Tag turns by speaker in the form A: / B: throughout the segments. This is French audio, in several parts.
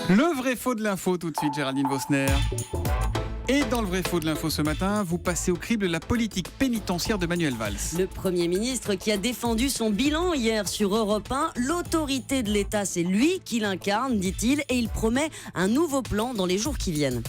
A: Le vrai faux de l'info tout de suite, Géraldine Vosner. Et dans le vrai faux de l'info ce matin, vous passez au crible la politique pénitentiaire de Manuel Valls.
B: Le Premier ministre qui a défendu son bilan hier sur Europe 1. L'autorité de l'État, c'est lui qui l'incarne, dit-il, et il promet un nouveau plan dans les jours qui viennent.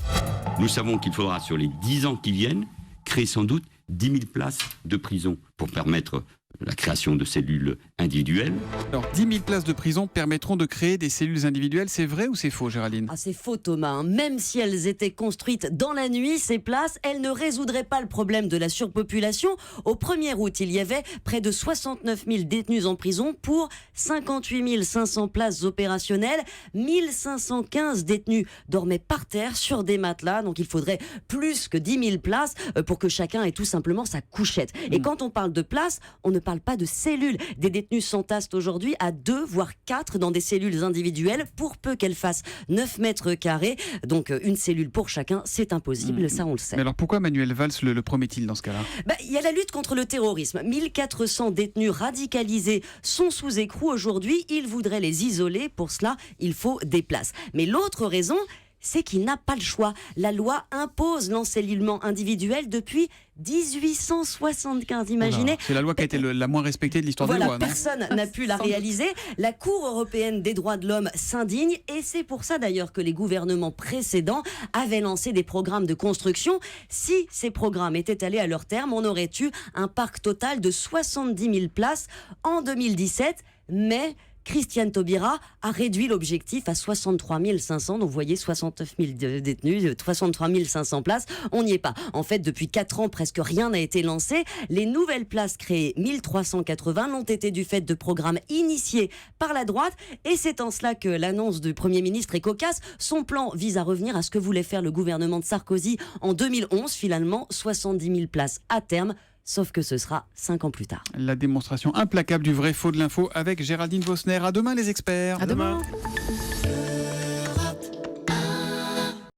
C: Nous savons qu'il faudra, sur les 10 ans qui viennent, créer sans doute 10 000 places de prison pour permettre la création de cellules individuelles.
A: Alors, 10 000 places de prison permettront de créer des cellules individuelles. C'est vrai ou c'est faux, Géraldine ?
B: Ah, c'est faux, Thomas. Même si elles étaient construites dans la nuit, ces places, elles ne résoudraient pas le problème de la surpopulation. Au 1er août, il y avait près de 69 000 détenus en prison pour 58 500 places opérationnelles. 1515 détenus dormaient par terre sur des matelas. Donc, il faudrait plus que 10 000 places pour que chacun ait tout simplement sa couchette. Et quand on parle de places, on ne parle pas de cellules. Des détenus s'entassent aujourd'hui à 2 voire 4 dans des cellules individuelles pour peu qu'elles fassent 9 mètres carrés. Donc une cellule pour chacun, c'est impossible, ça on le sait.
A: Mais alors pourquoi Manuel Valls le promet-il dans ce cas-là ?
B: Il y a la lutte contre le terrorisme. 1400 détenus radicalisés sont sous écrou aujourd'hui. Il voudrait les isoler. Pour cela, il faut des places. Mais l'autre raison, c'est qu'il n'a pas le choix. La loi impose l'encellulement individuel depuis 1875, imaginez.
A: Voilà. C'est la loi qui a été la moins respectée de l'histoire des lois, non ?
B: Personne n'a pu la réaliser. La Cour européenne des droits de l'homme s'indigne et c'est pour ça d'ailleurs que les gouvernements précédents avaient lancé des programmes de construction. Si ces programmes étaient allés à leur terme, on aurait eu un parc total de 70 000 places en 2017, mais Christiane Taubira a réduit l'objectif à 63 500. Donc vous voyez, 69 000 détenus, 63 500 places. On n'y est pas. En fait, depuis 4 ans, presque rien n'a été lancé. Les nouvelles places créées, 1380, l'ont été du fait de programmes initiés par la droite. Et c'est en cela que l'annonce du Premier ministre est cocasse. Son plan vise à revenir à ce que voulait faire le gouvernement de Sarkozy en 2011. Finalement, 70 000 places à terme. Sauf que ce sera 5 ans plus tard.
A: La démonstration implacable du vrai faux de l'info avec Géraldine Vosner. À demain les experts.
B: À demain.